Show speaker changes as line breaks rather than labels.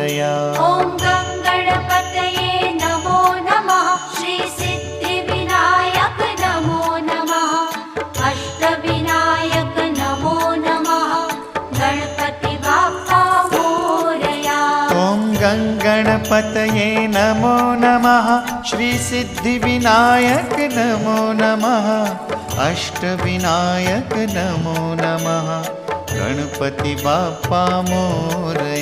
मोरया।
ॐ गणपतये नमो नमः। श्री सिद्धिविनायक नमो नमः। अष्टविनायक नमो नमः। गणपति बाप्पा मोरया।
ॐ गणपतये नमो नमः। श्री सिद्धिविनायक नमो नमः। अष्टविनायक नमो नमः। गणपति बाप्पा मोरया।